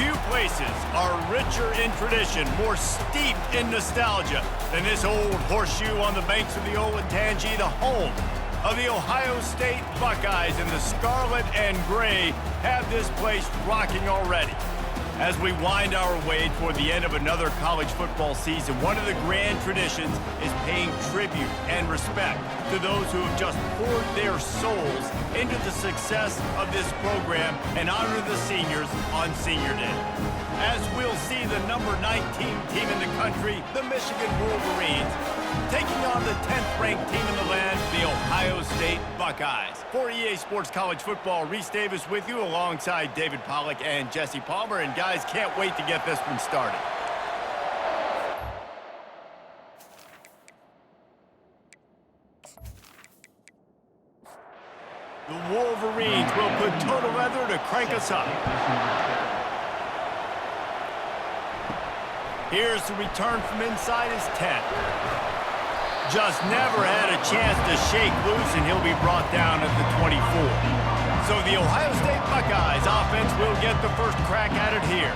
Few places are richer in tradition, more steeped in nostalgia than this old horseshoe on the banks of the Olentangy, the home of the Ohio State Buckeyes. And the scarlet and gray have this place rocking already. As we wind our way toward the end of another college football season, one of the grand traditions is paying tribute and respect to those who have just poured their souls into the success of this program and honor the seniors on Senior Day. As we'll see the number 19 team in the country, the Michigan Wolverines, taking on the 10th-ranked team in the land, the Ohio State Buckeyes. For EA Sports College Football, Reese Davis with you alongside David Pollack and Jesse Palmer. And guys, can't wait to get this one started. The Wolverines will put total leather to crank us up. Here's the return from inside his tent. Just never had a chance to shake loose, and he'll be brought down at the 24. So the Ohio State Buckeyes offense will get the first crack at it here.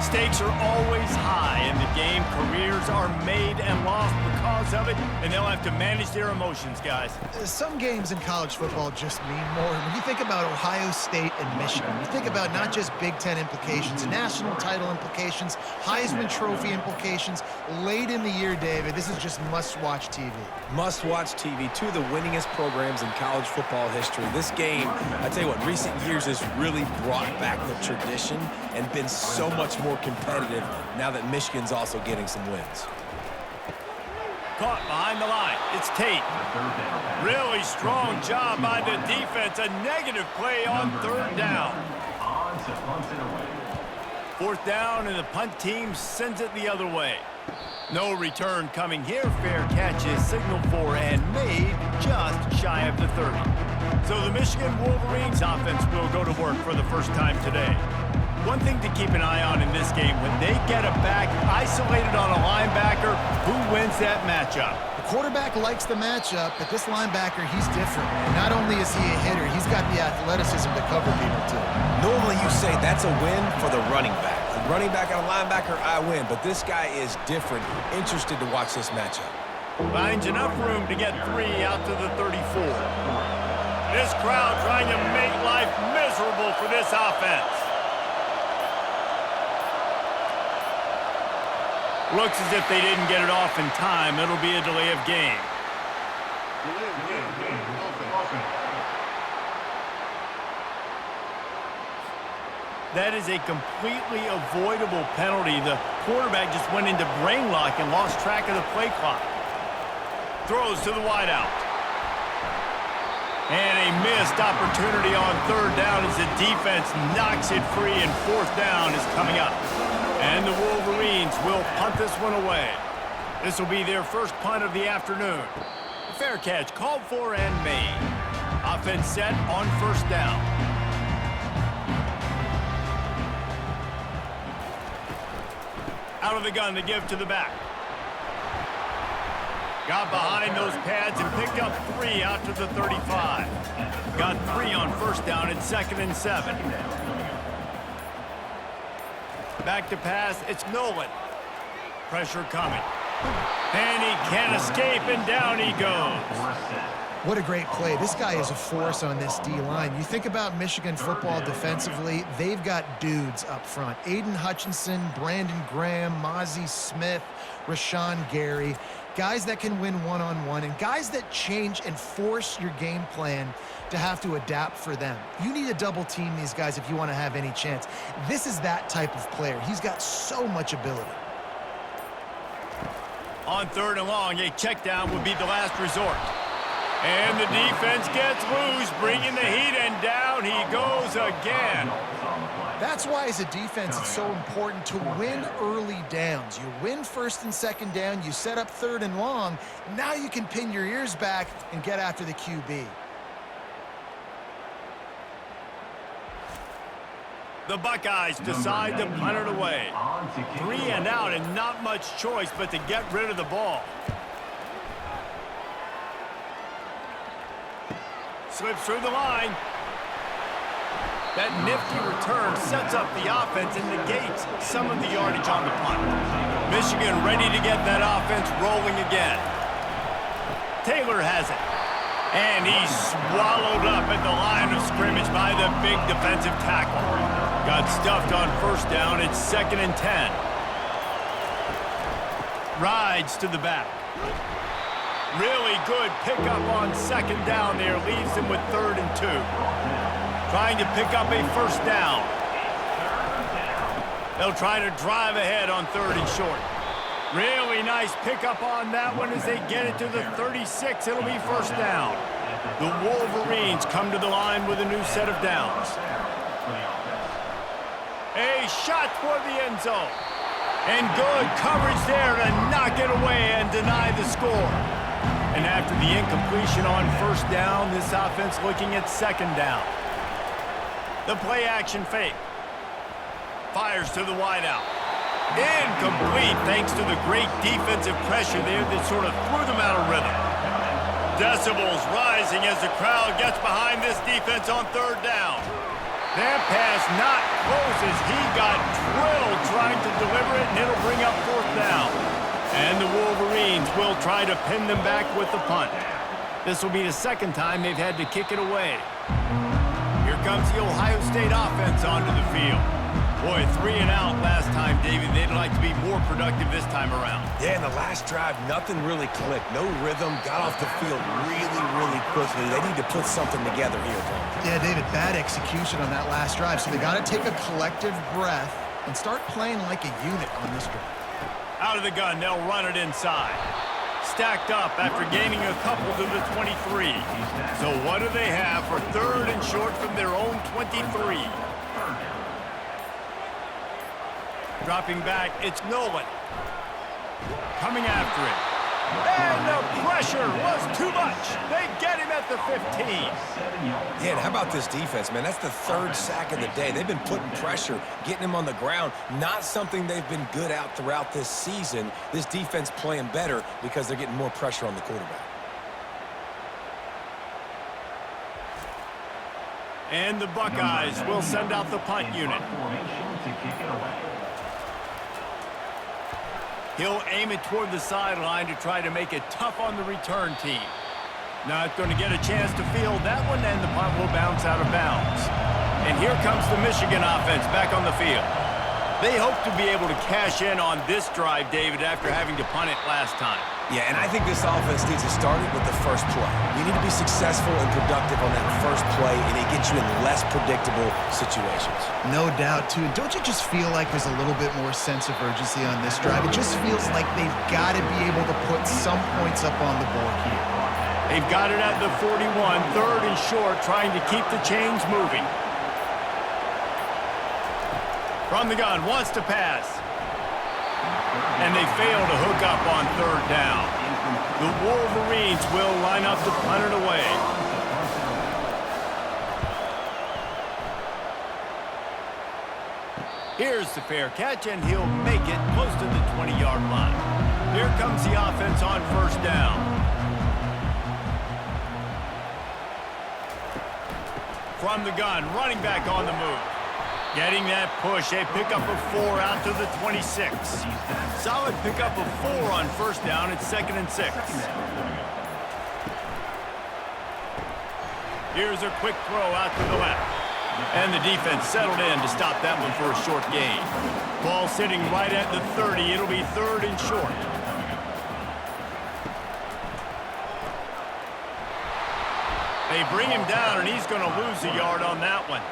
Stakes are always high in the game. Careers are made and lost because of it, and they'll have to manage their emotions, guys. Some games in college football just mean more. When you think about Ohio State and Michigan, you think about not just Big Ten implications, national title implications, Heisman Trophy implications. Late in the year, David, this is just must-watch TV. Must-watch TV. Two of the winningest programs in college football history. This game, I tell you what, recent years has really brought back the tradition and been so much more competitive now that Michigan's also getting some wins. Caught behind the line. It's Tate. Really strong job by the defense. A negative play on third down. Fourth down, and the punt team sends it the other way. No return coming here. Fair catch is signaled for and made just shy of the 30. So the Michigan Wolverines offense will go to work for the first time today. One thing to keep an eye on in this game, when they get a back isolated on a linebacker, who wins that matchup? The quarterback likes the matchup, but this linebacker, he's different, man. Not only is he a hitter, he's got the athleticism to cover people, too. Normally you say that's a win for the running back. The running back and a linebacker, I win. But this guy is different. Interested to watch this matchup. Finds enough room to get 3 out to the 34. This crowd trying to make life miserable for this offense. Looks as if they didn't get it off in time. It'll be a delay of game. That is a completely avoidable penalty. The quarterback just went into brain lock and lost track of the play clock. Throws to the wideout. And a missed opportunity on third down as the defense knocks it free, and fourth down is coming up. And the Wolverines will punt this one away. This will be their first punt of the afternoon. Fair catch called for and made. Offense set on first down. Out of the gun to give to the back. Got behind those pads and picked up 3 out to the 35. Got 3 on first down at 2nd and 7. Back to pass, it's Noland. Pressure coming. And he can't escape, and down he goes. What a great play. This guy is a force on this D-line. You think about Michigan football defensively, they've got dudes up front. Aiden Hutchinson, Brandon Graham, Mozzie Smith, Rashawn Gary. Guys that can win one-on-one, and guys that change and force your game plan to have to adapt for them. You need to double team these guys if you want to have any chance. This is that type of player. He's got so much ability. On third and long, a check down would be the last resort. And the defense gets loose, bringing the heat, and down he goes again. That's why, as a defense, it's so important to win early downs. You win first and second down, you set up third and long. Now you can pin your ears back and get after the QB. The Buckeyes decide to punt it away. 3 and out, and not much choice but to get rid of the ball. Slips through the line. That nifty return sets up the offense and negates some of the yardage on the punt. Michigan ready to get that offense rolling again. Taylor has it. And he's swallowed up at the line of scrimmage by the big defensive tackle. Got stuffed on first down. It's 2nd and 10. Rides to the back. Really good pickup on 2nd down there. Leaves him with 3rd and 2. Trying to pick up a first down. They'll try to drive ahead on 3rd and short. Really nice pickup on that one as they get it to the 36. It'll be first down. The Wolverines come to the line with a new set of downs. A shot toward the end zone. And good coverage there to knock it away and deny the score. And after the incompletion on first down, this offense looking at 2nd down. The play action fake. Fires to the wideout. Incomplete thanks to the great defensive pressure there that sort of threw them out of rhythm. Decibels rising as the crowd gets behind this defense on 3rd down. That pass not close as he got drilled trying to deliver it, and it'll bring up 4th down. And the Wolverines will try to pin them back with the punt. This will be the 2nd time they've had to kick it away. Here comes the Ohio State offense onto the field. Boy, 3 and out last time, David. They'd like to be more productive this time around. Yeah, in the last drive, nothing really clicked. No rhythm. Got off the field really quickly. They need to put something together here, Tom. Yeah, David, bad execution on that last drive. So they got to take a collective breath and start playing like a unit on this drive. Out of the gun, they'll run it inside. Stacked up after gaining a couple to the 23. So what do they have for 3rd and short from their own 23? Dropping back, it's Noland. Coming after it. And the pressure was too much. They get him at the 15. Yeah, and how about this defense, man? That's the 3rd sack of the day. They've been putting pressure, getting him on the ground. Not something they've been good at throughout this season. This defense playing better because they're getting more pressure on the quarterback. And the Buckeyes will send out the punt unit. He'll aim it toward the sideline to try to make it tough on the return team. Not going to get a chance to field that one, and the punt will bounce out of bounds. And here comes the Michigan offense back on the field. They hope to be able to cash in on this drive, David, after having to punt it last time. Yeah, and I think this offense needs to start it with the first play. You need to be successful and productive on that first play, and it gets you in less predictable situations. No doubt, too. Don't you just feel like there's a little bit more sense of urgency on this drive? It just feels like they've got to be able to put some points up on the board here. They've got it at the 41, 3rd and short, trying to keep the chains moving. From the gun, wants to pass. And they fail to hook up on 3rd down. The Wolverines will line up to punt it away. Here's the fair catch, and he'll make it close to the 20-yard line. Here comes the offense on 1st down. From the gun, running back on the move. Getting that push, a pickup of 4 out to the 26. Solid pickup of 4 on 1st down. It's 2nd and 6. Here's a quick throw out to the left. And the defense settled in to stop that one for a short gain. Ball sitting right at the 30. It'll be 3rd and short. They bring him down, and he's going to lose a yard on that one.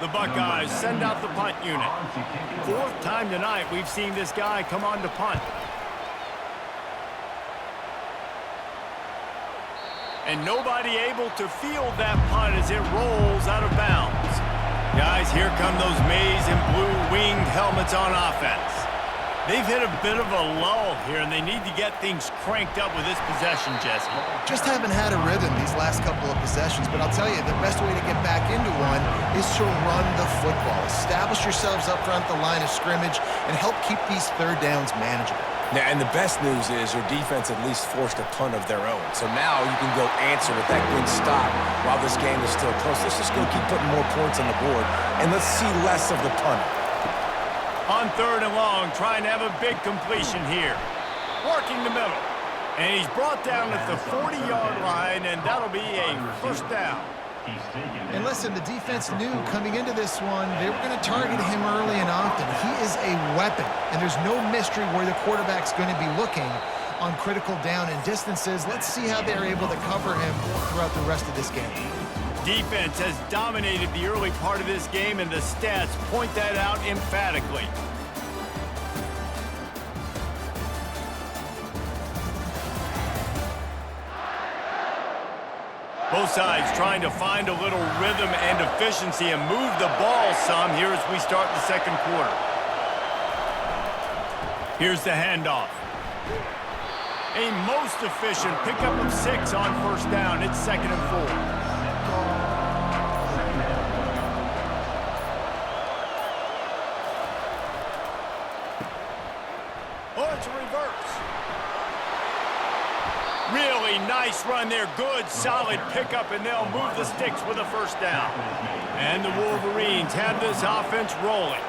The Buckeyes send out the punt unit. 4th time tonight we've seen this guy come on to punt. And nobody able to field that punt as it rolls out of bounds. Guys, here come those maize and blue winged helmets on offense. They've hit a bit of a lull here, and they need to get things cranked up with this possession, Jesse. Just haven't had a rhythm these last couple of possessions, but I'll tell you, the best way to get back into one is to run the football. Establish yourselves up front the line of scrimmage and help keep these 3rd downs manageable. Now, and the best news is your defense at least forced a punt of their own. So now you can go answer with that good stop while this game is still close. Let's just go keep putting more points on the board, and let's see less of the punt. On 3rd and long, trying to have a big completion here. Working the middle. And he's brought down at the 40-yard line, and that'll be a first down. And listen, the defense knew coming into this one, they were going to target him early and often. He is a weapon, and there's no mystery where the quarterback's going to be looking on critical down and distances. Let's see how they're able to cover him throughout the rest of this game. Defense has dominated the early part of this game, and the stats point that out emphatically. Both sides trying to find a little rhythm and efficiency and move the ball some here as we start the second quarter. Here's the handoff. A most efficient pickup of 6 on first down. It's 2nd and 4. Oh, it's a reverse. Really nice run there. Good, solid pickup, and they'll move the sticks with a first down. And the Wolverines have this offense rolling.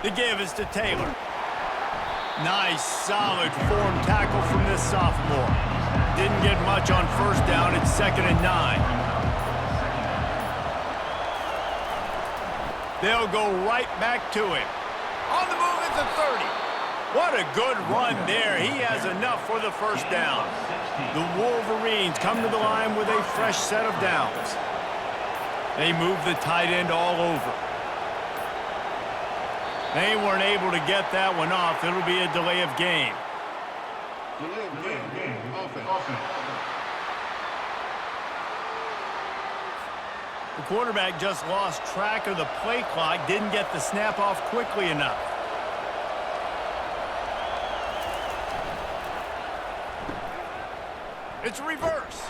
The give is to Taylor. Nice, solid form tackle from this sophomore. Didn't get much on first down. It's 2nd and 9. They'll go right back to him. On the move at the 30. What a good run there. He has enough for the first down. The Wolverines come to the line with a fresh set of downs. They move the tight end all over. They weren't able to get that one off. It'll be a delay of game. Delay of game. Offense. The quarterback just lost track of the play clock, didn't get the snap off quickly enough. It's a reverse.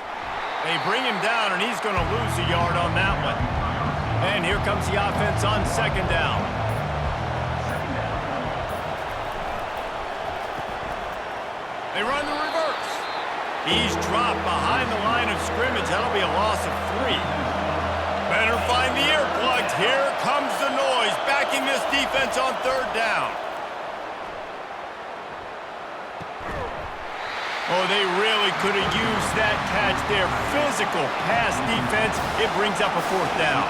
They bring him down, and he's going to lose a yard on that one. And here comes the offense on 2nd down. They run the reverse. He's dropped behind the line of scrimmage. That'll be a loss of 3. Better find the earplugs. Here comes the noise, backing this defense on 3rd down. Oh, they really could have used that catch there. Physical pass defense. It brings up a 4th down.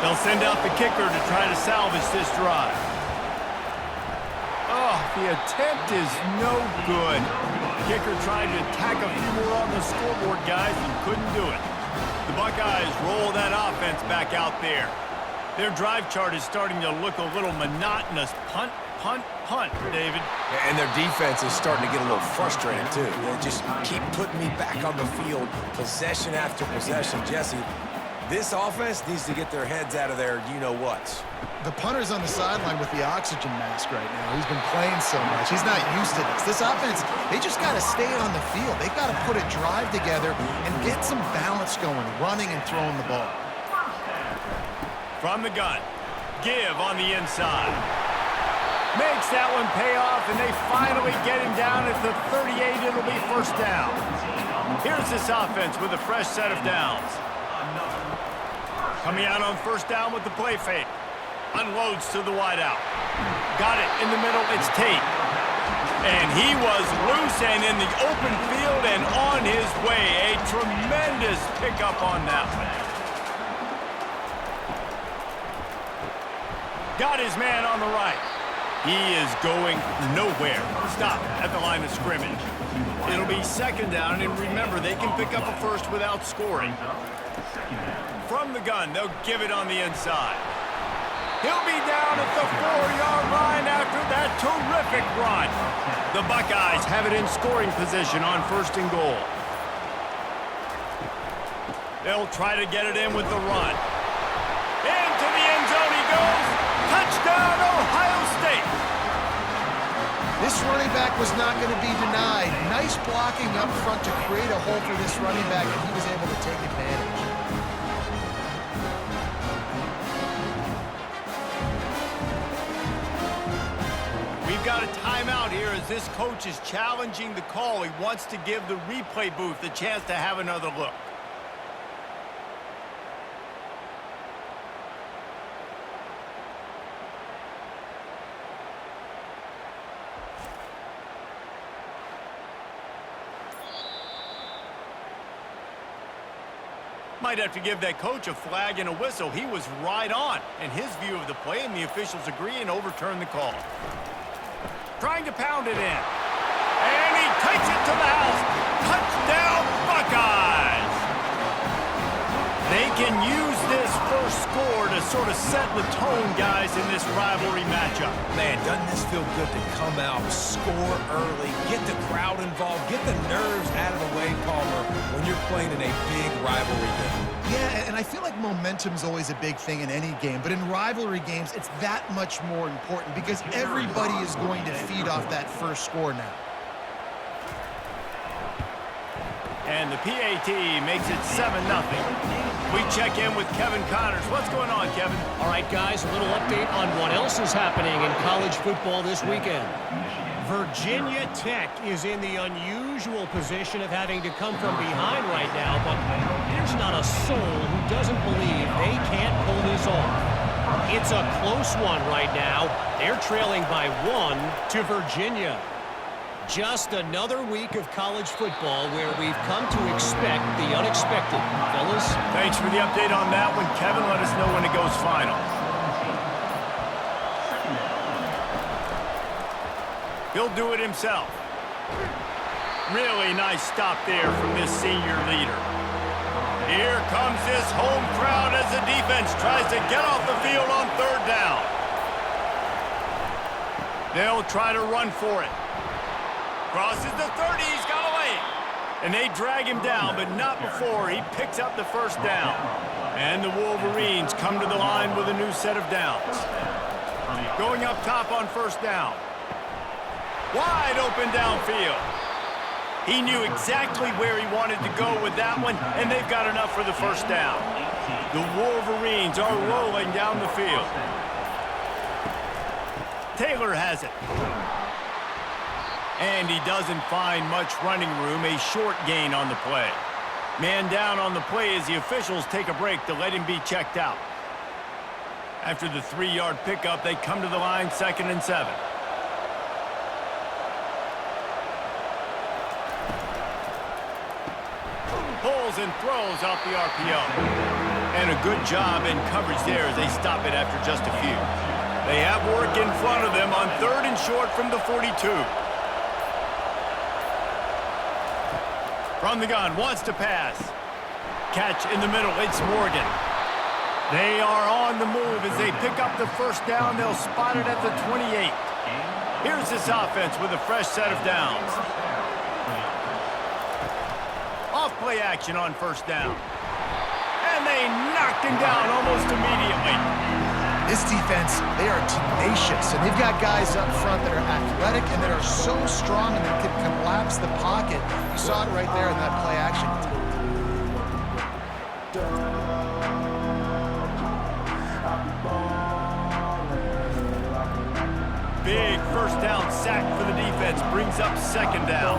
They'll send out the kicker to try to salvage this drive. Oh, the attempt is no good. Kicker tried to tack a few more on the scoreboard, guys, and couldn't do it. The Buckeyes roll that offense back out there. Their drive chart is starting to look a little monotonous. Punt, punt, punt, David. And their defense is starting to get a little frustrated, too. They just keep putting me back on the field, possession after possession. Jesse, this offense needs to get their heads out of their you-know-whats. The punter's on the sideline with the oxygen mask right now. He's been playing so much. He's not used to this. This offense, they just got to stay on the field. They've got to put a drive together and get some balance going, running and throwing the ball. From the gun, give on the inside. Makes that one pay off, and they finally get him down at the 38. It'll be first down. Here's this offense with a fresh set of downs. Coming out on first down with the play fake. Unloads to the wideout. Got it in the middle. It's Tate. And he was loose and in the open field and on his way. A tremendous pickup on that one. Got his man on the right. He is going nowhere. Stop at the line of scrimmage. It'll be 2nd down, and remember, they can pick up a first without scoring. From the gun, they'll give it on the inside. He'll be down at the 4-yard line after that terrific run. The Buckeyes have it in scoring position on 1st and goal. They'll try to get it in with the run. Into the end zone he goes. Touchdown, Ohio State. This running back was not going to be denied. Nice blocking up front to create a hole for this running back, and he was able to take advantage. we've got a timeout here as this coach is challenging the call. He wants to give the replay booth a chance to have another look. Might have to give that coach a flag and a whistle. He was right on in his view of the play, and the officials agree and overturn the call. Trying to pound it in. And he takes it to the house. Touchdown, Buckeyes! They can use this first score to sort of set the tone, guys, in this rivalry matchup. Man, doesn't this feel good to come out, score early, get the crowd involved, get the nerves out of the way, Palmer, when you're playing in a big rivalry game. Yeah, and I feel like momentum's always a big thing in any game, but in rivalry games, it's that much more important because everybody is going to feed off that first score now. And the PAT makes it 7-0. We check in with Kevin Connors. What's going on, Kevin? All right, guys, a little update on what else is happening in college football this weekend. Virginia Tech is in the unusual position of having to come from behind right now, but there's not a soul who doesn't believe they can't pull this off. It's a close one right now. They're trailing by 1 to Virginia. Just another week of college football where we've come to expect the unexpected. Fellas? Thanks for the update on that one, Kevin. Let us know when it goes final. He'll do it himself. Really nice stop there from this senior leader. Here comes this home crowd as the defense tries to get off the field on 3rd down. They'll try to run for it. Crosses the 30, he's got away. And they drag him down, but not before he picks up the first down. And the Wolverines come to the line with a new set of downs. Going up top on 1st down. Wide open downfield. He knew exactly where he wanted to go with that one, and they've got enough for the first down. The Wolverines are rolling down the field. Taylor has it. And he doesn't find much running room, a short gain on the play. Man down on the play as the officials take a break to let him be checked out. After the 3-yard pickup, they come to the line 2nd and 7. Pulls and throws off the RPO. And a good job in coverage there as they stop it after just a few. They have work in front of them on 3rd and short from the 42. From the gun, wants to pass. Catch in the middle, it's Morgan. They are on the move as they pick up the first down. They'll spot it at the 28. Here's this offense with a fresh set of downs. Off-play action on 1st down. And they knocked him down almost immediately. This defense, they are tenacious, and they've got guys up front that are athletic and that are so strong and that can collapse the pocket. You saw it right there in that play action. Big first down sack for the defense, brings up 2nd down.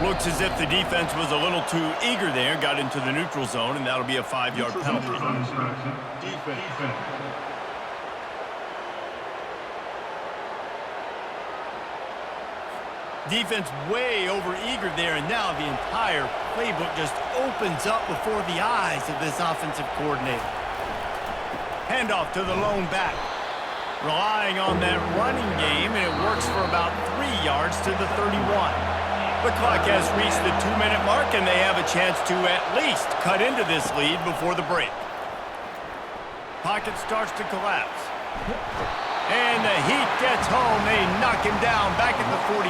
Looks as if the defense was a little too eager there, got into the neutral zone, and that'll be a 5-yard penalty. Defense way over eager there, and now the entire playbook just opens up before the eyes of this offensive coordinator. Handoff to the lone back. Relying on that running game, and it works for about 3 yards to the 31. The clock has reached the 2-minute mark, and they have a chance to at least cut into this lead before the break. Pocket starts to collapse. And the heat gets home. They knock him down back at the 45.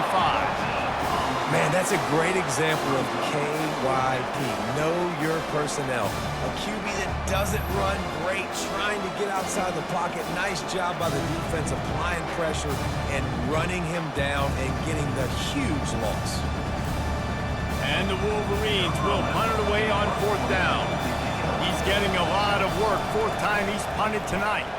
Man, that's a great example of KYP. Know your personnel. A QB that doesn't run great, trying to get outside the pocket. Nice job by the defense applying pressure and running him down and getting the huge loss. And the Wolverines will punt it away on 4th down. He's getting a lot of work. 4th time he's punted tonight.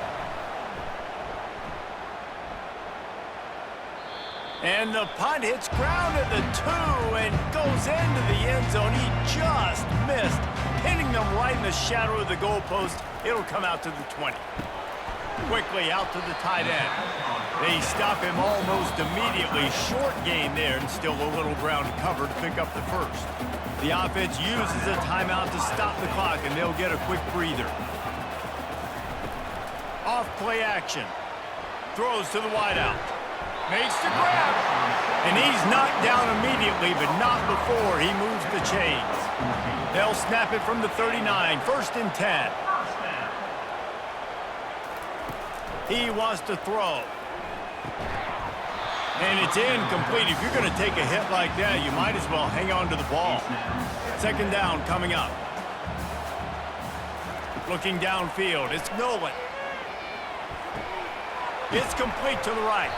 And the punt hits ground at the 2 and goes into the end zone. He just missed, hitting them right in the shadow of the goalpost. It'll come out to the 20. Quickly out to the tight end. They stop him almost immediately. Short gain there, and still a little ground to cover to pick up the first. The offense uses a timeout to stop the clock, and they'll get a quick breather. Off play action. Throws to the wideout. Makes the grab. And he's knocked down immediately, but not before he moves the chains. They'll snap it from the 39. 1st and 10. He wants to throw. And it's incomplete. If you're going to take a hit like that, you might as well hang on to the ball. 2nd down coming up. Looking downfield. It's Noland. It's complete to the right.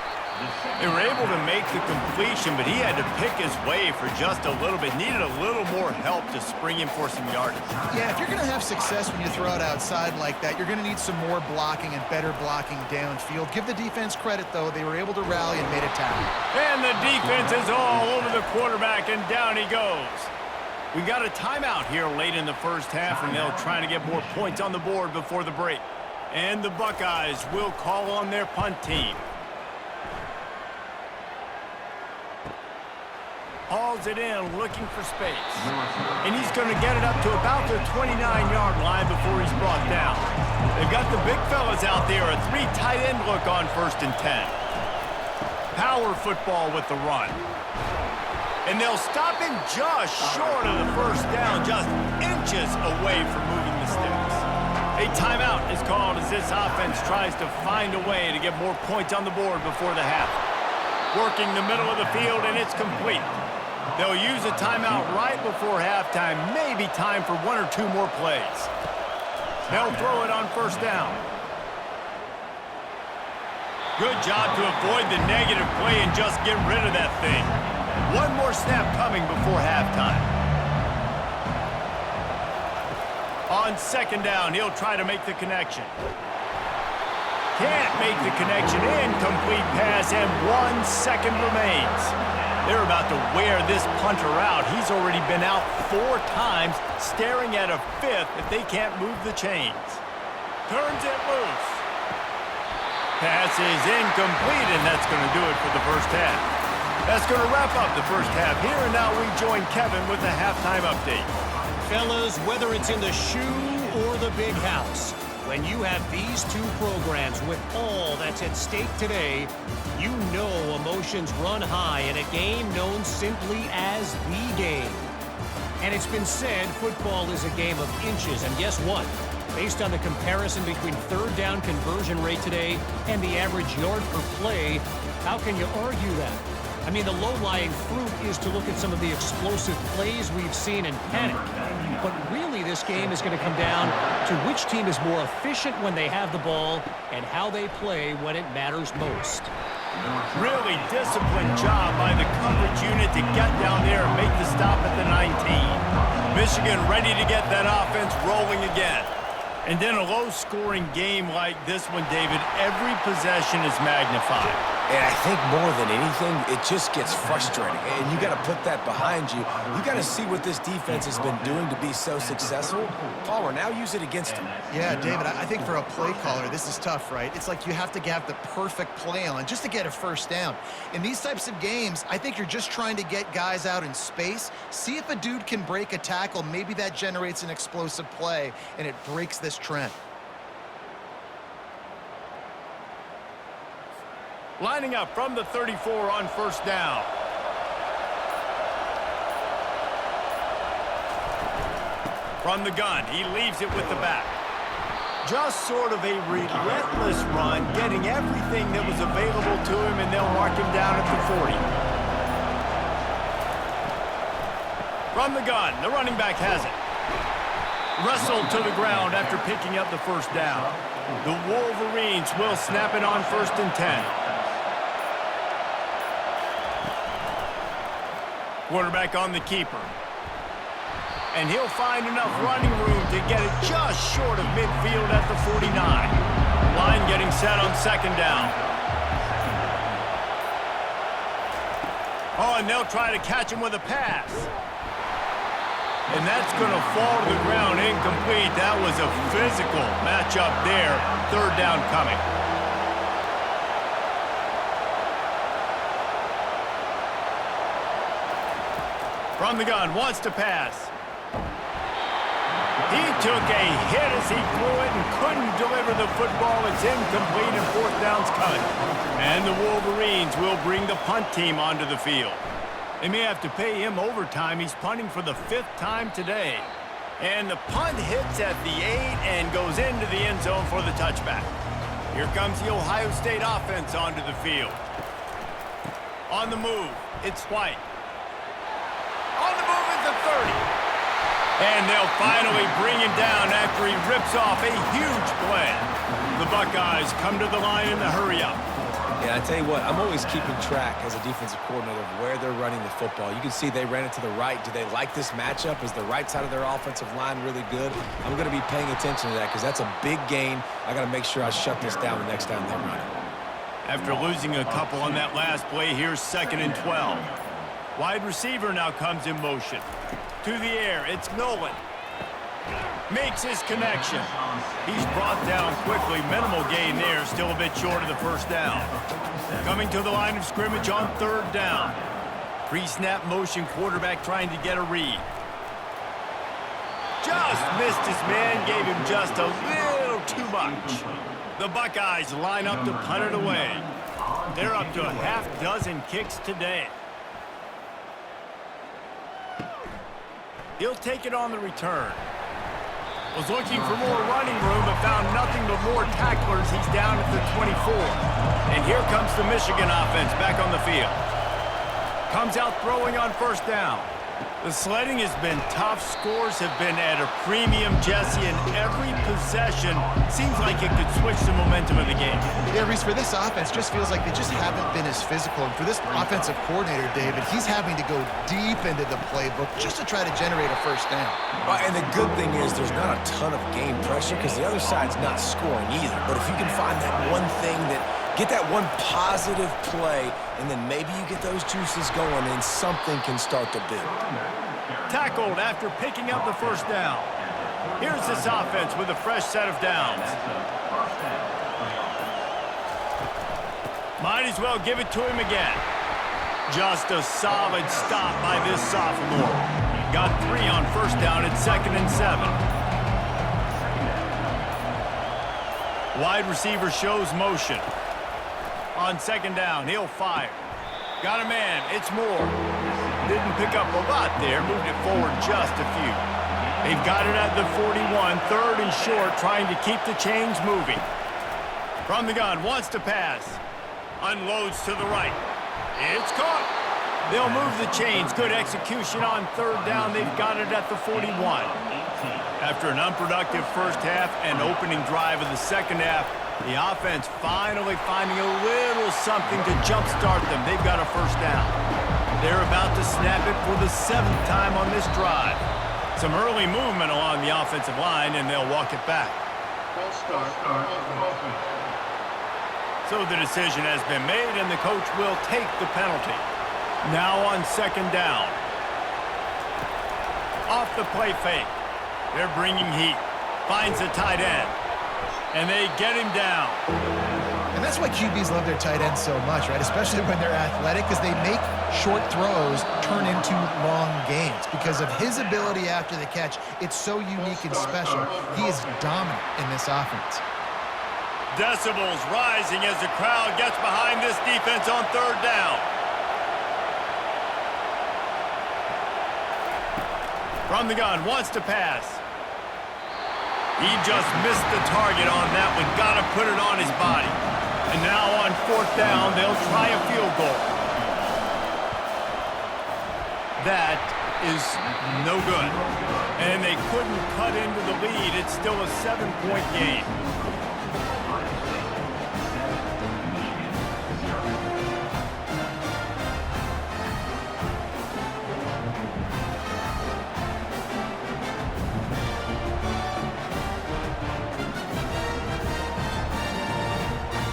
They were able to make the completion, but he had to pick his way for just a little bit. Needed a little more help to spring him for some yardage. Yeah, if you're going to have success when you throw it outside like that, you're going to need some more blocking and better blocking downfield. Give the defense credit, though. They were able to rally and made a tackle. And the defense is all over the quarterback, and down he goes. We got a timeout here late in the first half, and they'll try to get more points on the board before the break. And the Buckeyes will call on their punt team. Hauls it in, looking for space. And he's going to get it up to about the 29-yard line before he's brought down. They've got the big fellas out there, a 3 tight end look on 1st and 10. Power football with the run. And they'll stop him just short of the 1st down, just inches away from moving the sticks. A timeout is called as this offense tries to find a way to get more points on the board before the half. Working the middle of the field, and it's complete. They'll use a timeout right before halftime. Maybe time for 1 or 2 more plays. They'll throw it on 1st down. Good job to avoid the negative play and just get rid of that thing. 1 more snap coming before halftime. On 2nd down, he'll try to make the connection. Can't make the connection. Incomplete pass, and 1 second remains. They're about to wear this punter out. He's already been out 4 times, staring at a 5th if they can't move the chains. Turns it loose. Pass is incomplete, and that's going to do it for the first half. That's going to wrap up the first half here, and now we join Kevin with the halftime update. Fellas, whether it's in the shoe or the big house, when you have these 2 programs with all that's at stake today, you know emotions run high in a game known simply as the game. And it's been said football is a game of inches, and guess what? Based on the comparison between 3rd down conversion rate today and the average yard per play, how can you argue that? I mean, the low-lying fruit is to look at some of the explosive plays we've seen in panic. But really, this game is going to come down to which team is more efficient when they have the ball and how they play when it matters most. Really disciplined job by the coverage unit to get down there and make the stop at the 19. Michigan ready to get that offense rolling again. And in a low-scoring game like this one, David, every possession is magnified. And I think more than anything, it just gets frustrating. And you got to put that behind you. You got to see what this defense has been doing to be so successful. Palmer, now use it against them. Yeah, David, I think for a play caller, this is tough, right? It's like you have to have the perfect play on just to get a 1st down. In these types of games, I think you're just trying to get guys out in space, see if a dude can break a tackle. Maybe that generates an explosive play, and it breaks this trend. Lining up from the 34 on 1st down. From the gun, he leaves it with the back. Just sort of a relentless run, getting everything that was available to him, and they'll mark him down at the 40. From the gun, the running back has it. Wrestled to the ground after picking up the 1st down. The Wolverines will snap it on 1st and 10. Quarterback on the keeper. And he'll find enough running room to get it just short of midfield at the 49. Line getting set on 2nd down. Oh, and they'll try to catch him with a pass. And that's going to fall to the ground incomplete. That was a physical matchup there. Third down coming. From the gun, wants to pass. He took a hit as he threw it and couldn't deliver the football. It's incomplete and fourth down's cut. And the Wolverines will bring the punt team onto the field. They may have to pay him overtime. He's punting for the 5th time today. And the punt hits at the 8 and goes into the end zone for the touchback. Here comes the Ohio State offense onto the field. On the move, it's White. On the move at the 30. And they'll finally bring him down after he rips off a huge play. The Buckeyes come to the line in the hurry-up. Yeah, I tell you what, I'm always keeping track as a defensive coordinator of where they're running the football. You can see they ran it to the right. Do they like this matchup? Is the right side of their offensive line really good? I'm going to be paying attention to that because that's a big gain. I got to make sure I shut this down the next time they run it. After losing a couple on that last play, here's 2nd and 12. Wide receiver now comes in motion. To the air, it's Noland. Makes his connection. He's brought down quickly. Minimal gain there, still a bit short of the first down. Coming to the line of scrimmage on 3rd down. Pre-snap motion, quarterback trying to get a read. Just missed his man, gave him just a little too much. The Buckeyes line up to punt it away. They're up to a half-dozen kicks today. He'll take it on the return. Was looking for more running room, but found nothing but more tacklers. He's down at the 24. And here comes the Michigan offense back on the field. Comes out throwing on 1st down. The sledding has been tough. Scores have been at a premium, Jesse, and every possession seems like it could switch the momentum of the game. Yeah, Reese, for this offense, just feels like they just haven't been as physical. And for this offensive coordinator, David, he's having to go deep into the playbook just to try to generate a 1st down. And the good thing is there's not a ton of game pressure because the other side's not scoring either. But if you can find that one thing get that one positive play, and then maybe you get those juices going and something can start to build. Tackled after picking up the 1st down. Here's this offense with a fresh set of downs. Might as well give it to him again. Just a solid stop by this sophomore. Got 3 on 1st down at 2nd and 7. Wide receiver shows motion. On 2nd down, he'll fire. Got a man, it's Moore. Didn't pick up a lot there, moved it forward just a few. They've got it at the 41, 3rd and short, trying to keep the chains moving. From the gun, wants to pass. Unloads to the right. It's caught. They'll move the chains. Good execution on 3rd down. They've got it at the 41. After an unproductive first half and opening drive of the second half, the offense finally finding a little something to jumpstart them. They've got a 1st down. They're about to snap it for the 7th time on this drive. Some early movement along the offensive line, and they'll walk it back. So the decision has been made, and the coach will take the penalty. Now on 2nd down. Off the play fake. They're bringing heat. Finds the tight end. And they get him down. And that's why QBs love their tight ends so much, right? Especially when they're athletic, because they make short throws turn into long gains. Because of his ability after the catch, it's so unique and special. He is dominant in this offense. Decibels rising as the crowd gets behind this defense on 3rd down. From the gun, wants to pass. He just missed the target on that one. Got to put it on his body. And now on 4th down, they'll try a field goal. That is no good. And they couldn't cut into the lead. It's still a 7-point game.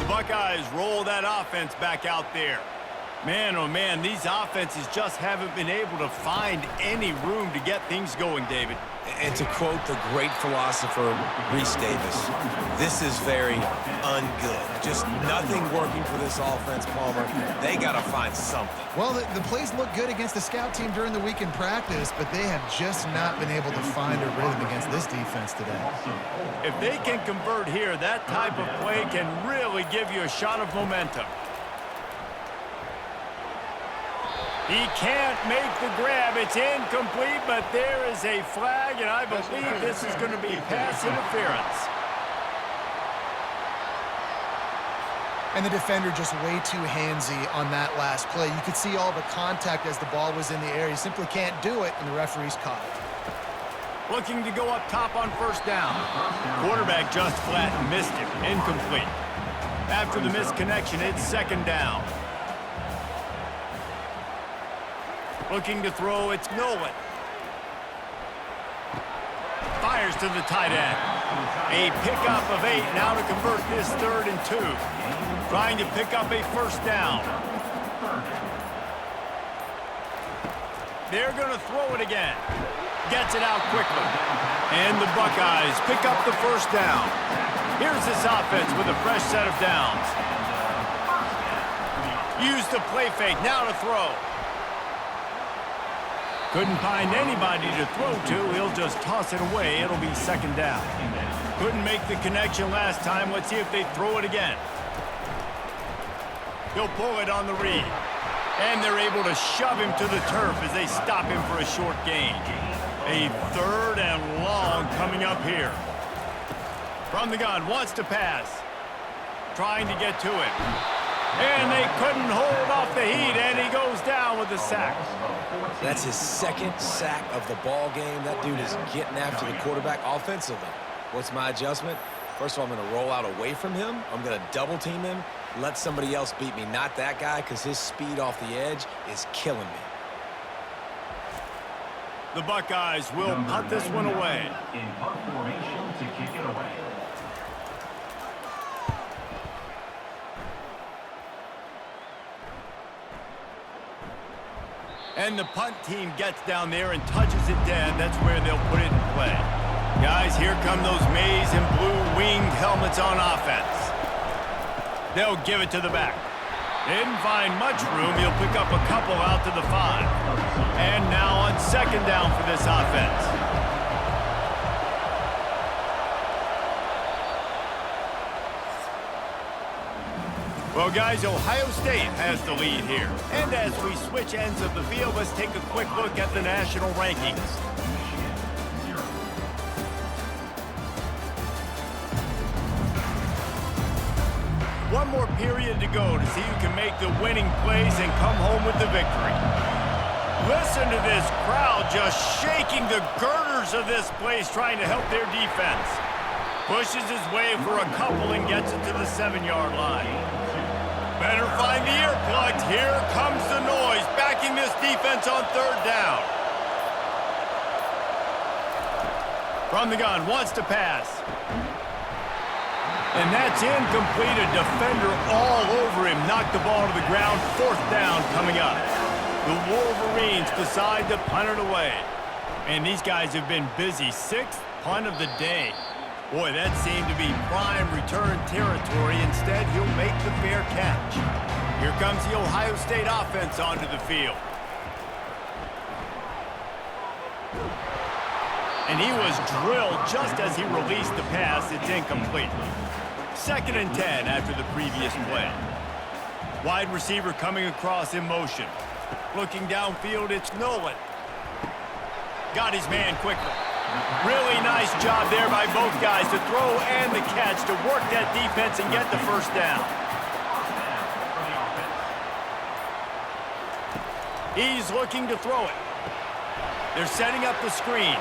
Buckeyes roll that offense back out there. Man, oh man, these offenses just haven't been able to find any room to get things going, David. And to quote the great philosopher Reese Davis, this is very ungood. Just nothing working for this offense, Palmer. They got to find something. Well, the plays look good against the scout team during the week in practice, but they have just not been able to find a rhythm against this defense today. If they can convert here, that type of play can really give you a shot of momentum. He can't make the grab. It's incomplete, but there is a flag, and I believe this is going to be pass interference. And the defender just way too handsy on that last play. You could see all the contact as the ball was in the air. He simply can't do it, and the referee's caught it. Looking to go up top on first down. Quarterback just flat missed him. Incomplete. After the misconnection, it's second down. Looking to throw, it's Noland. Fires to the tight end. A pickup of 8 now to convert this 3rd and 2. Trying to pick up a first down. They're going to throw it again. Gets it out quickly. And the Buckeyes pick up the first down. Here's this offense with a fresh set of downs. Use the play fake, now to throw. Couldn't find anybody to throw to. He'll just toss it away. It'll be second down. Couldn't make the connection last time. Let's see if they throw it again. He'll pull it on the read. And they're able to shove him to the turf as they stop him for a short gain. A 3rd and long coming up here. From the gun, wants to pass. Trying to get to it. And they couldn't hold off the heat, and he goes down with the sack. That's his 2nd sack of the ball game. That dude is getting after the quarterback offensively. What's my adjustment? First of all, I'm going to roll out away from him. I'm going to double team him, let somebody else beat me, not that guy, because his speed off the edge is killing me. The Buckeyes will punt this one away. In punt formation to kick it away. And the punt team gets down there and touches it dead. That's where they'll put it in play. Guys, here come those maize and blue winged helmets on offense. They'll give it to the back. Didn't find much room. He'll pick up a couple out to the 5. And now on second down for this offense. Well, guys, Ohio State has the lead here. And as we switch ends of the field, let's take a quick look at the national rankings. One more period to go to see who can make the winning plays and come home with the victory. Listen to this crowd just shaking the girders of this place, trying to help their defense. Pushes his way for a couple and gets it to the 7-yard line. Better find the earplugs. Here comes the noise, backing this defense on 3rd down. From the gun, wants to pass. And that's incomplete. A defender all over him. Knocked the ball to the ground. 4th down coming up. The Wolverines decide to punt it away. And these guys have been busy. 6th punt of the day. Boy, that seemed to be prime return territory. Instead, he'll make the fair catch. Here comes the Ohio State offense onto the field. And he was drilled just as he released the pass. It's incomplete. 2nd and 10 after the previous play. Wide receiver coming across in motion. Looking downfield, it's Noland. Got his man quickly. Really nice job there by both guys to throw and the catch to work that defense and get the first down. He's looking to throw it. They're setting up the screen.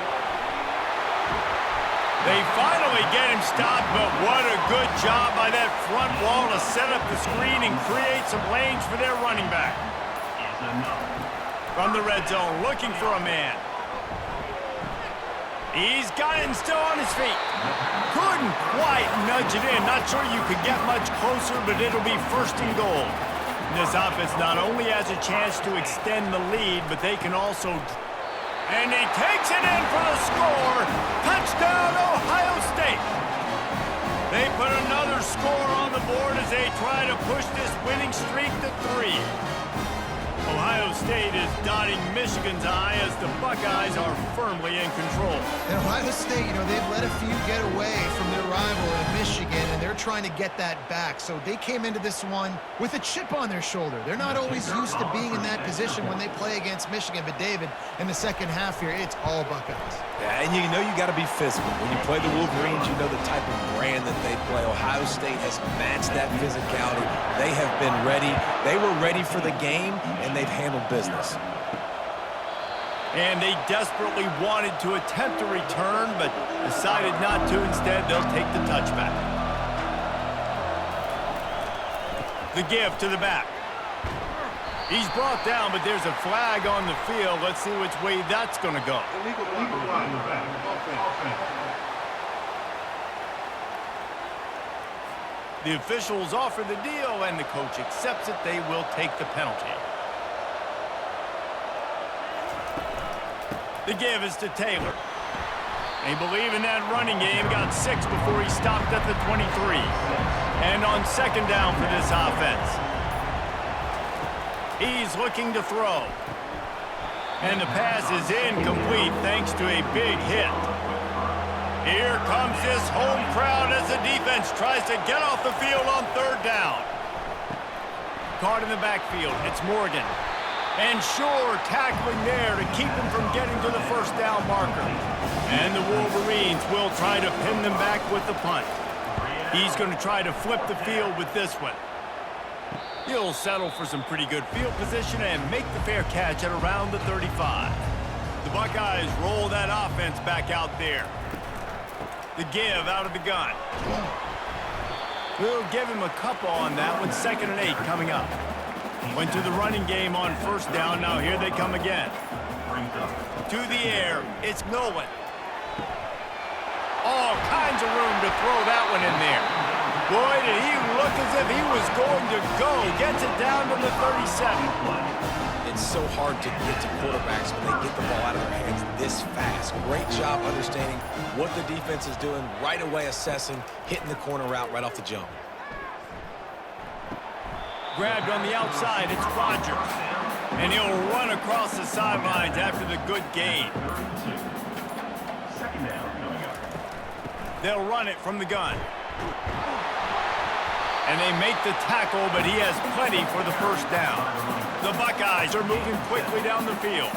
They finally get him stopped, but what a good job by that front wall to set up the screen and create some lanes for their running back. From the red zone, looking for a man. He's got him still on his feet. Couldn't quite nudge it in. Not sure you could get much closer, but it'll be 1st and goal. This offense not only has a chance to extend the lead, but they can also... And he takes it in for the score. Touchdown, Ohio State. They put another score on the board as they try to push this winning streak to 3. Ohio State is dotting Michigan's eye as the Buckeyes are firmly in control. And Ohio State, they've let a few get away from their rival in Michigan, and they're trying to get that back. So they came into this one with a chip on their shoulder. They're not always used to being in that position when they play against Michigan. But, David, in the second half here, it's all Buckeyes. Yeah, and you got to be physical. When you play the Wolverines, you know the type of brand that they play. Ohio State has matched that physicality. They have been ready. They were ready for the game, and they've handled business. And they desperately wanted to attempt a return, but decided not to. Instead, they'll take the touchback. The give to the back. He's brought down, but there's a flag on the field. Let's see which way that's going to go. Illegal line back. Offense. The officials offer the deal, and the coach accepts it. They will take the penalty. The give is to Taylor. They believe in that running game. Got 6 before he stopped at the 23. And on second down for this offense. He's looking to throw. And the pass is incomplete thanks to a big hit. Here comes this home crowd as the defense tries to get off the field on third down. Caught in the backfield. It's Morgan. And Shore tackling there to keep him from getting to the first down marker. And the Wolverines will try to pin them back with the punt. He's going to try to flip the field with this one. He'll settle for some pretty good field position and make the fair catch at around the 35. The Buckeyes roll that offense back out there. The give out of the gun. We'll give him a couple on that one. 2nd and 8 coming up. Went to the running game on first down. Now here they come again. To the air. It's Noland. All kinds of room to throw that one in there. Boy, did he look as if he was going to go. Gets it down to the 37. It's so hard to get to quarterbacks when they get the ball out of their hands this fast. Great job understanding what the defense is doing, right away assessing, hitting the corner route right off the jump. Grabbed on the outside, it's Rodgers. And he'll run across the sidelines after the good gain. They'll run it from the gun. And they make the tackle, but he has plenty for the first down. The Buckeyes are moving quickly down the field.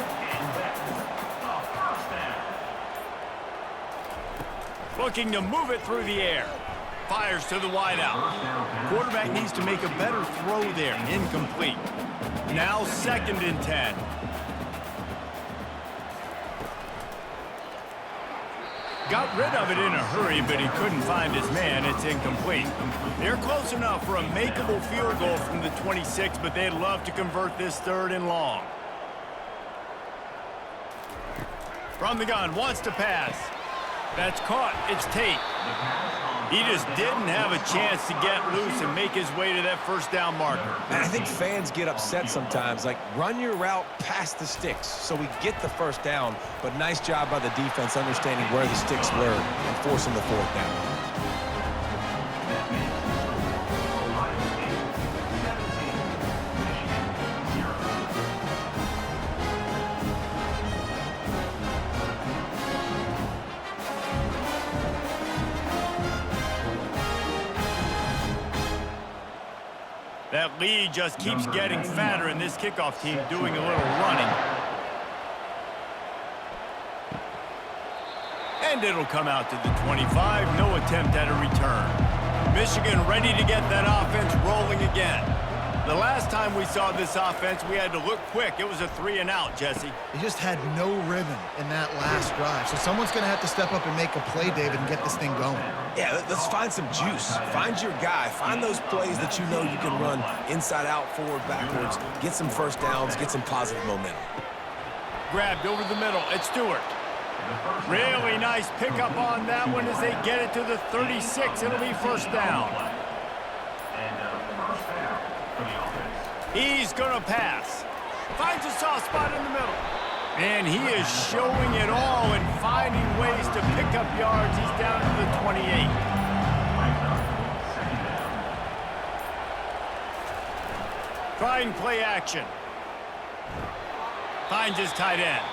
Looking to move it through the air. Fires to the wideout. Quarterback needs to make a better throw there. Incomplete. Now 2nd and 10. Got rid of it in a hurry, but he couldn't find his man. It's incomplete. They're close enough for a makeable field goal from the 26, but they'd love to convert this 3rd and long. From the gun, wants to pass. That's caught. It's Tate. He just didn't have a chance to get loose and make his way to that first down marker. And I think fans get upset sometimes, like run your route past the sticks so we get the first down, but nice job by the defense understanding where the sticks were and forcing the 4th down. That lead just keeps getting fatter, and this kickoff team doing a little running. And it'll come out to the 25. No attempt at a return. Michigan ready to get that offense rolling again. The last time we saw this offense, we had to look quick. It was a 3-and-out, Jesse. They just had no rhythm in that last drive. So someone's going to have to step up and make a play, David, and get this thing going. Yeah, let's find some juice. Find your guy. Find those plays that you know you can run inside out, forward, backwards. Get some first downs. Get some positive momentum. Grabbed over the middle. It's Stewart. Really nice pickup on that one as they get it to the 36. It'll be first down. He's going to pass. Finds a soft spot in the middle. And he is showing it all and finding ways to pick up yards. He's down to the 28. Trying play action. Finds his tight end.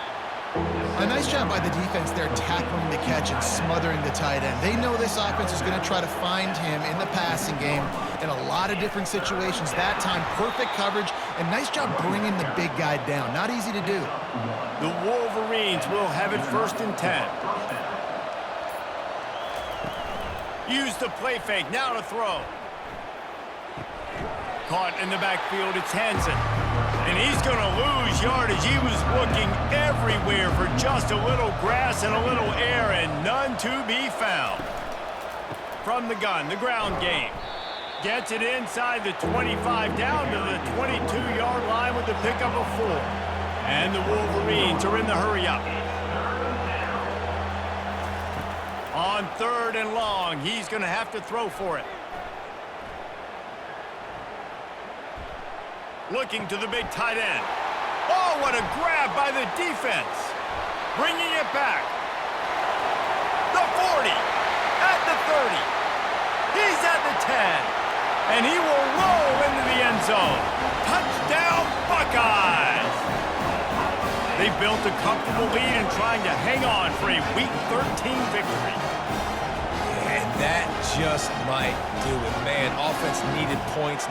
A nice job by the defense there tackling the catch and smothering the tight end. They know this offense is going to try to find him in the passing game in a lot of different situations. That time, perfect coverage, and nice job bringing the big guy down. Not easy to do. The Wolverines will have it 1st and 10. Use the play fake, now to throw. Caught in the backfield, it's Hansen. And he's going to lose yardage. He was looking everywhere for just a little grass and a little air, and none to be found. From the gun, the ground game. Gets it inside the 25, down to the 22-yard line with the pickup of 4. And the Wolverines are in the hurry-up. On 3rd and long, he's going to have to throw for it. Looking to the big tight end. Oh, what a grab by the defense. Bringing it back. The 40. At the 30. He's at the 10. And he will roll into the end zone. Touchdown, Buckeyes. They built a comfortable lead and trying to hang on for a Week 13 victory. And that just might do it, man. Offense needed points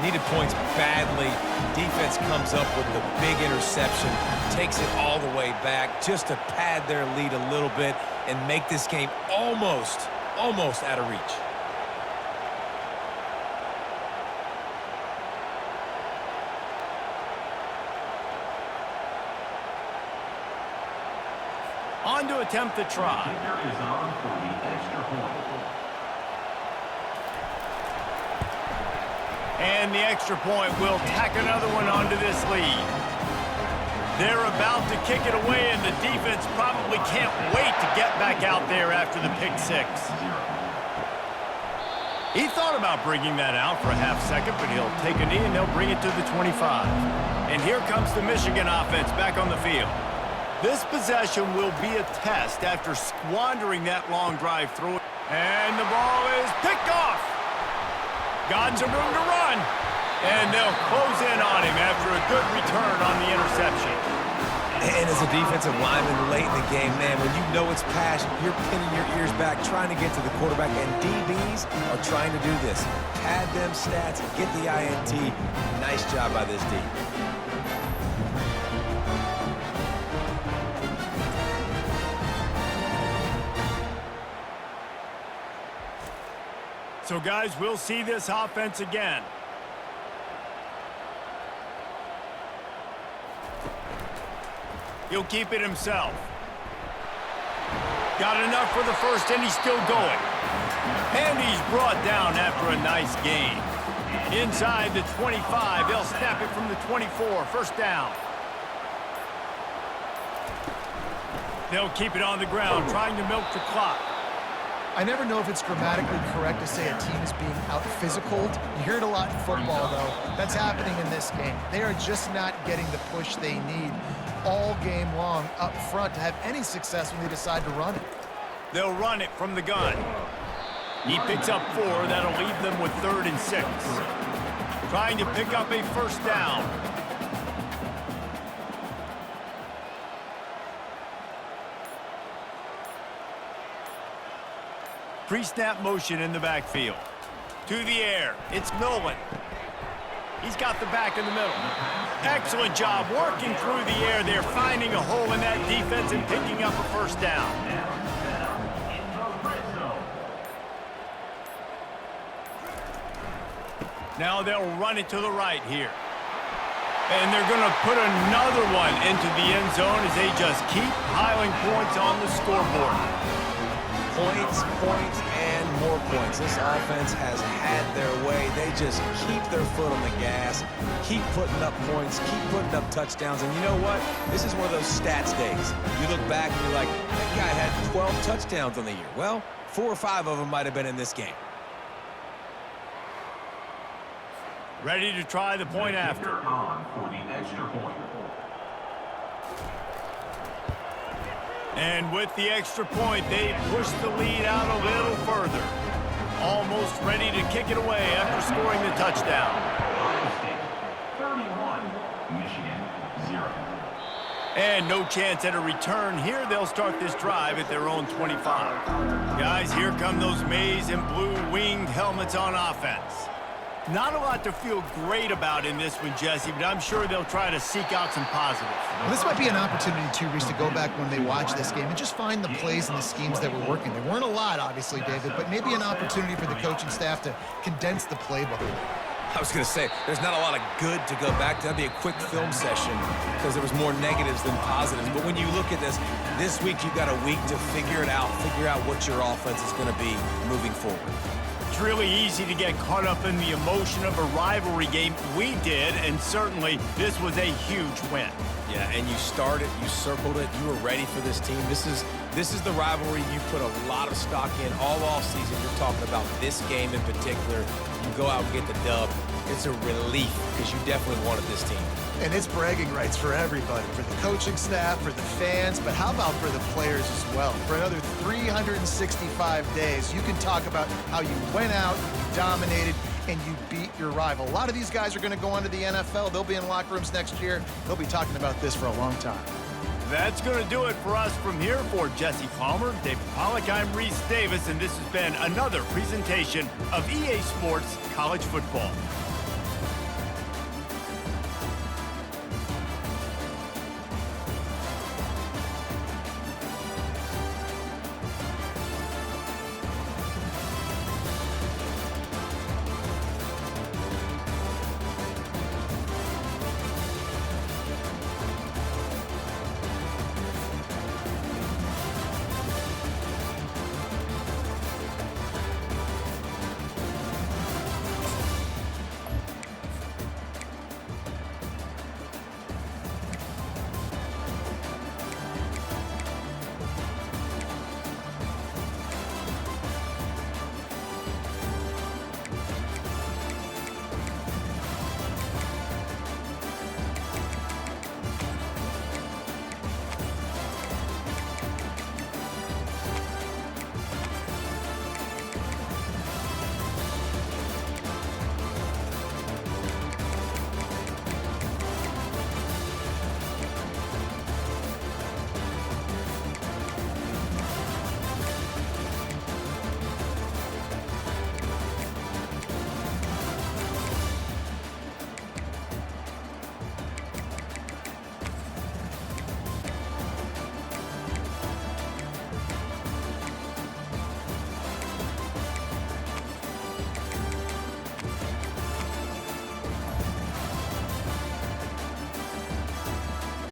badly. Defense comes up with the big interception, takes it all the way back just to pad their lead a little bit and make this game almost out of reach. On to attempt the try. Kicker is on for the extra point. And the extra point will tack another one onto this lead. They're about to kick it away, and the defense probably can't wait to get back out there after the pick 6. He thought about bringing that out for a half second, but he'll take a knee and they'll bring it to the 25. And here comes the Michigan offense back on the field. This possession will be a test after squandering that long drive through. And the ball is picked off. Got some room to run. And they'll close in on him after a good return on the interception. And as a defensive lineman late in the game, man, when you know it's pass, you're pinning your ears back, trying to get to the quarterback, and DBs are trying to do this. Pad them stats, get the INT. Nice job by this D. So, guys, we'll see this offense again. He'll keep it himself. Got enough for the first, and he's still going. And he's brought down after a nice gain. Inside the 25, they'll snap it from the 24, first down. They'll keep it on the ground, trying to milk the clock. I never know if it's grammatically correct to say a team is being out-physicaled. You hear it a lot in football, though. That's happening in this game. They are just not getting the push they need all game long up front to have any success when they decide to run it. They'll run it from the gun. He picks up 4. That'll leave them with 3rd and 6. Trying to pick up a first down. Pre-snap motion in the backfield. To the air, it's Noland. He's got the back in the middle. Excellent job working through the air there, finding a hole in that defense and picking up a first down. Now they'll run it to the right here. And they're going to put another one into the end zone as they just keep piling points on the scoreboard. Points, and more points. This offense has had their way. They just keep their foot on the gas, keep putting up points, keep putting up touchdowns. And you know what? This is one of those stats days. You look back and you're like, that guy had 12 touchdowns on the year. Well, 4 or 5 of them might have been in this game. Ready to try the point after. On for the extra point. And with the extra point, they push the lead out a little further. Almost ready to kick it away after scoring the touchdown. Ohio State 31, Michigan 0. And no chance at a return here. They'll start this drive at their own 25. Guys, here come those maize and blue winged helmets on offense. Not a lot to feel great about in this one, Jesse, but I'm sure they'll try to seek out some positives. Well, this might be an opportunity, too, Reese, to go back when they watch this game and just find the plays and the schemes that were working. There weren't a lot, obviously, David, but maybe an opportunity for the coaching staff to condense the playbook. I was going to say, there's not a lot of good to go back to. That'd be a quick film session because there was more negatives than positives. But when you look at this week you've got a week to figure it out, figure out what your offense is going to be moving forward. It's really easy to get caught up in the emotion of a rivalry game. We did, and certainly this was a huge win. Yeah, and you started, you circled it, you were ready for this team. This is the rivalry you put a lot of stock in all offseason. You're talking about this game in particular. You go out and get the dub. It's a relief because you definitely wanted this team. And it's bragging rights for everybody, for the coaching staff, for the fans, but how about for the players as well? For another 365 days, you can talk about how you went out, you dominated, and you beat your rival. A lot of these guys are going to go on to the NFL. They'll be in locker rooms next year. They'll be talking about this for a long time. That's going to do it for us from here. For Jesse Palmer, David Pollack, I'm Reese Davis, and this has been another presentation of EA Sports College Football.